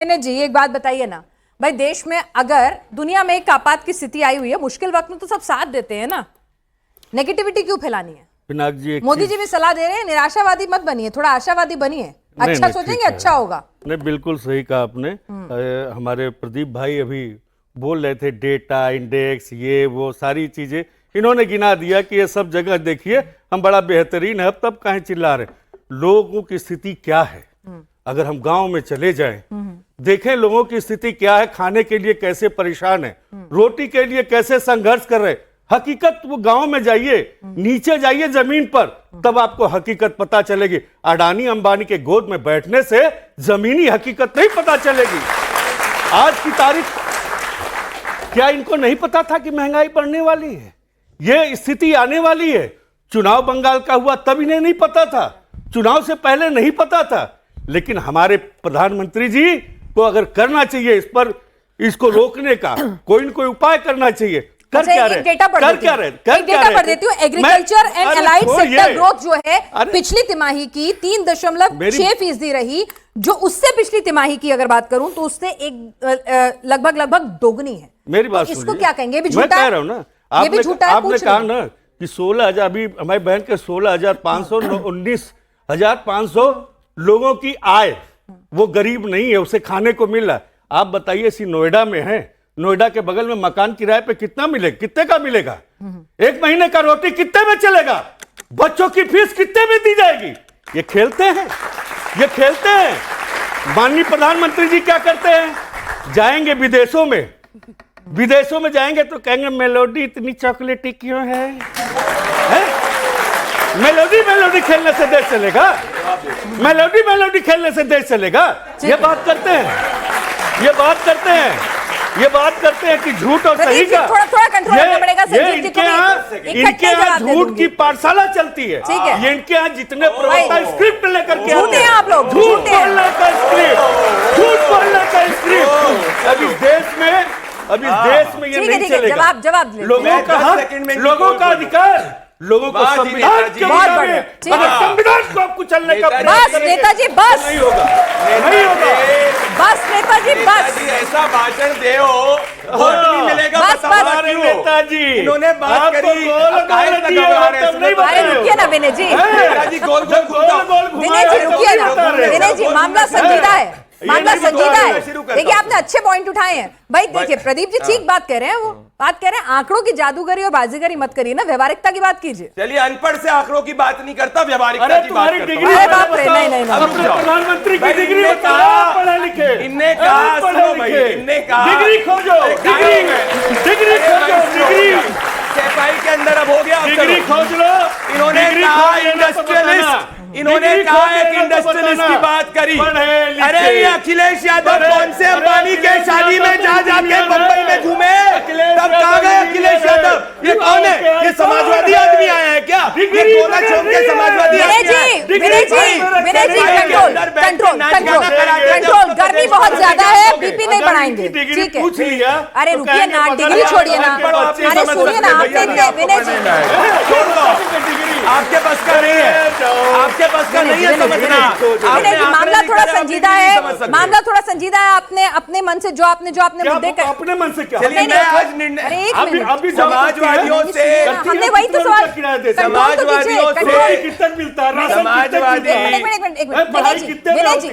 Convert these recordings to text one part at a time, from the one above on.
जी एक बात बताइए ना भाई, देश में अगर दुनिया में एक आपात की स्थिति आई हुई है, मुश्किल वक्त में तो सब साथ देते हैं ना, नेगेटिविटी क्यों फैलानी है? पिनाक जी, मोदी जी भी सलाह दे रहे हैं, निराशावादी मत बनिए, थोड़ा आशावादी बनिए, अच्छा सोचेंगे अच्छा होगा। नहीं, बिल्कुल सही कहा आपने। हमारे प्रदीप भाई अभी बोल रहे थे डेटा इंडेक्स ये वो सारी चीजें इन्होंने गिना दिया कि ये सब जगह देखिए हम बड़ा बेहतरीन है, तब काहे चिल्ला रहे। लोगों की स्थिति क्या है, अगर हम गांव में चले जाएं, देखें लोगों की स्थिति क्या है, खाने के लिए कैसे परेशान है, रोटी के लिए कैसे संघर्ष कर रहे। हकीकत वो गांव में जाइए, नीचे जाइए जमीन पर, तब आपको हकीकत पता चलेगी। अडानी अंबानी के गोद में बैठने से जमीनी हकीकत नहीं पता चलेगी। आज की तारीख, क्या इनको नहीं पता था कि महंगाई बढ़ने वाली है, ये स्थिति आने वाली है? चुनाव बंगाल का हुआ तब इन्हें नहीं पता था, चुनाव से पहले नहीं पता था। लेकिन हमारे प्रधानमंत्री जी को अगर करना चाहिए इस पर, इसको रोकने का कोई न कोई उपाय करना चाहिए। कर क्या रहे? कर क्या रहे? डेटा पढ़ देती हूँ। Agriculture and allied sector growth जो है पिछली तिमाही की 3.6% रही, जो उससे पिछली तिमाही की अगर बात करूं तो उससे एक लगभग दोगुनी है। मेरी बात तो इसको क्या कहेंगे? मैं कह रहा हूं ना, आपने कहा ना कि 16,000, अभी हमारी बहन के 16,500 19,500 लोगों की आय, वो गरीब नहीं है, उसे खाने को मिल रहा है। आप बताइए, इसी नोएडा में है, नोएडा के बगल में मकान किराए पे कितना मिलेगा, कितने का मिलेगा? एक महीने का रोटी कितने में चलेगा? बच्चों की फीस कितने में दी जाएगी? ये खेलते हैं, ये खेलते हैं। माननीय प्रधानमंत्री जी क्या करते हैं, जाएंगे विदेशों में जाएंगे तो कहेंगे मेलोडी इतनी चॉकलेटी क्यों है? मेलोडी खेलने से देश चलेगा? मेलोडी खेलने से देश चलेगा? ये बात करते हैं कि झूठ और सही का थोड़ा कंट्रोल करना पड़ेगा। इनके यहाँ झूठ की पाठशाला चलती है। ये इनके यहाँ जितने प्रवक्ता स्क्रिप्ट लेकर के आते हैं, आप लोग झूठ बोलने का स्क्रिप्ट अब इस देश में ये नहीं चलेगा। जवाब लोगों का हक, लोगों का अधिकार, लोगों को संविधान को आपको चलने का बस नेताजी बस नहीं होगा। बस नेताजी बस ऐसा भाषण दे नहीं मिलेगा। नेताजी इन्होंने बात करी, अरे रुकिए ना विनय जी, विनय जी रुकिए ना, विनय जी मामला संजीदा है, मामला संजीदा है। देखिए आपने अच्छे पॉइंट उठाए हैं भाई। देखिए प्रदीप जी ठीक बात कह रहे हैं, वो बात कह रहे हैं आंकड़ों की जादूगरी और बाजीगरी मत करिए ना, व्यवहारिकता की बात कीजिए। चलिए, अनपढ़ से आंकड़ों की बात नहीं करता, व्यवहारिकता की बात करता। अरे बाप रे, नहीं प्रधानमंत्री की डिग्री बताओ, पढ़े लिखे। इनने कहा डिग्री खोजो, डिग्री सफाई के अंदर अब हो गया, डिग्री खोज लो। इन्होंने कहा इंडस्ट्रियलिस्ट, इन्होंने कहा एक इंडस्ट्रियलिस्ट की बात करी। अरे ये अखिलेश यादव कौन से अंबानी के शादी में जाके बंबई में घूमे, तब कहा गए अखिलेश यादव? ये कौन है? ये समाजवादी आदमी आया है क्या? ये गोला छोड़ के समाजवादी कंट्रोल, गर्मी बहुत ज्यादा है, बीपी नहीं बढ़ाएंगे, ठीक है? अरे रुकिए ना, डिग्री छोड़िए ना, अरे सुनिए ना, विनय जी आपके पास का नहीं है, आपके पास का नहीं है समझना। मामला थोड़ा संजीदा है, मामला थोड़ा संजीदा है। आपने अपने मन से जो आपने मुद्दे कर, अपने मन से क्या? चलिए, मैं आज निर्णय समाजवादियों से, हमने वही तो सवाल, समाजवादियों से कितना मिलता है? समाजवादी,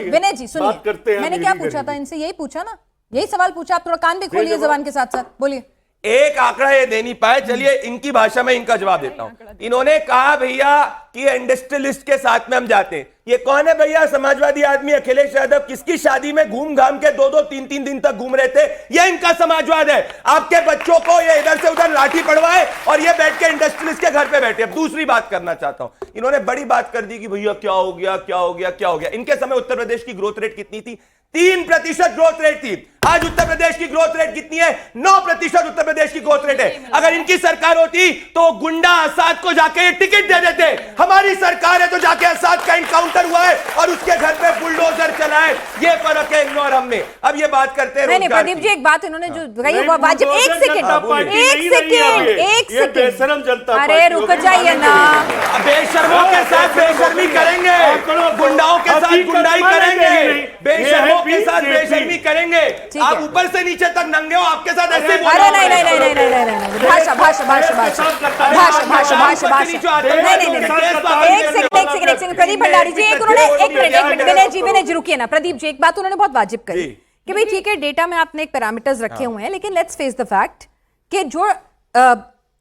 विनय जी सुनिए, मैंने क्या पूछा था इनसे? यही पूछा ना, यही सवाल पूछा। आप थोड़ा कान भी खोलिए जबान के साथ साथ, बोलिए। एक आंकड़ा ये दे नहीं पाए, चलिए इनकी भाषा में इनका जवाब देता हूं। इन्होंने कहा भैया कि इंडस्ट्रियलिस्ट के साथ में हम जाते हैं। ये कौन है भैया? समाजवादी आदमी अखिलेश यादव। किसकी शादी में घूम घाम के 2-2 3-3 दिन तक घूम रहे थे? ये इनका समाजवाद है। आपके बच्चों को ये इधर से उधर लाठी पड़वाए और ये बैठ के इंडस्ट्रियलिस्ट के घर पे बैठे। अब दूसरी बात करना चाहता हूं, इन्होंने बड़ी बात कर दी कि भैया क्या हो गया। इनके समय उत्तर प्रदेश की ग्रोथ रेट कितनी थी? 3% ग्रोथ रेट थी। आज उत्तर प्रदेश की ग्रोथ रेट कितनी है? 9% उत्तर प्रदेश की ग्रोथ रेट है। अगर इनकी सरकार होती तो गुंडा आजाद को जाके टिकट दे देते। हमारी सरकार है तो जाके असाद का इनकाउंटर हुआ है और उसके घर पे बुलडोजर चला है। ये फर्क है इग्नोर हम में। अब ये बात करते हैं नहीं प्रदीप जी, एक बात इन्होंने जो कही वो वाजिब, एक सेकंड, अरे रुक जाइए ना। बेशर्मों के साथ बेशर्मी करेंगे, गुंडाओं के साथ गुंडाई करेंगे, बेशर्मों के साथ बेशर्मी करेंगे। आप ऊपर से नीचे तक नंगे हो, आपके साथ ऐसे ही अरे नहीं, भाषा भाषा भाषा भाषा भाषा भाषा भाषा भाषा नहीं, एक सेकंड प्रदीप भंडारी जी, एक मिनट विनय जी रुकिए ना। प्रदीप जी, एक बात उन्होंने बहुत वाजिब करी कि भाई ठीक है, डेटा में आपने एक पैरामीटर्स रखे हुए हैं, लेकिन लेट्स फेस द फैक्ट कि जो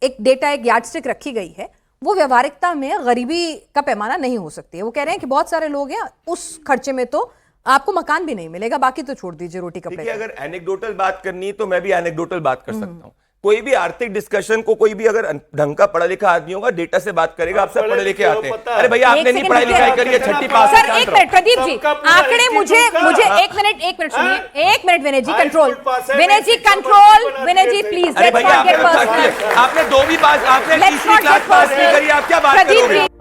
एक डेटा, एक यार्डस्टिक रखी गई है, वो व्यवहारिकता में गरीबी का पैमाना नहीं हो सकती है। वो कह रहे हैं कि बहुत सारे लोग हैं, उस खर्चे में तो आपको मकान भी नहीं मिलेगा, बाकी तो छोड़ दीजिए रोटी कपड़े। देखिए, अगर एनेक्डोटल बात करनी है तो मैं भी एनेक्डोटल बात कर सकता हूं। कोई भी आर्थिक डिस्कशन को कोई भी अगर ढंग का पढ़ा लिखा आदमी होगा, डेटा से बात करेगा। आप सब पढ़े लिखे आते हैं। अरे भैया, आपने नहीं पढ़ाई लिखाई करी है, छठी पास। सर एक मिनट प्रदीप जी, आंकड़े मुझे एक मिनट सुनिए, एक minute Vinay ji, control, Vinay ji please. अरे भैया, आपने 2वीं पास, आपने तीसरी क्लास पास नहीं करी, आप क्या बात करोगे?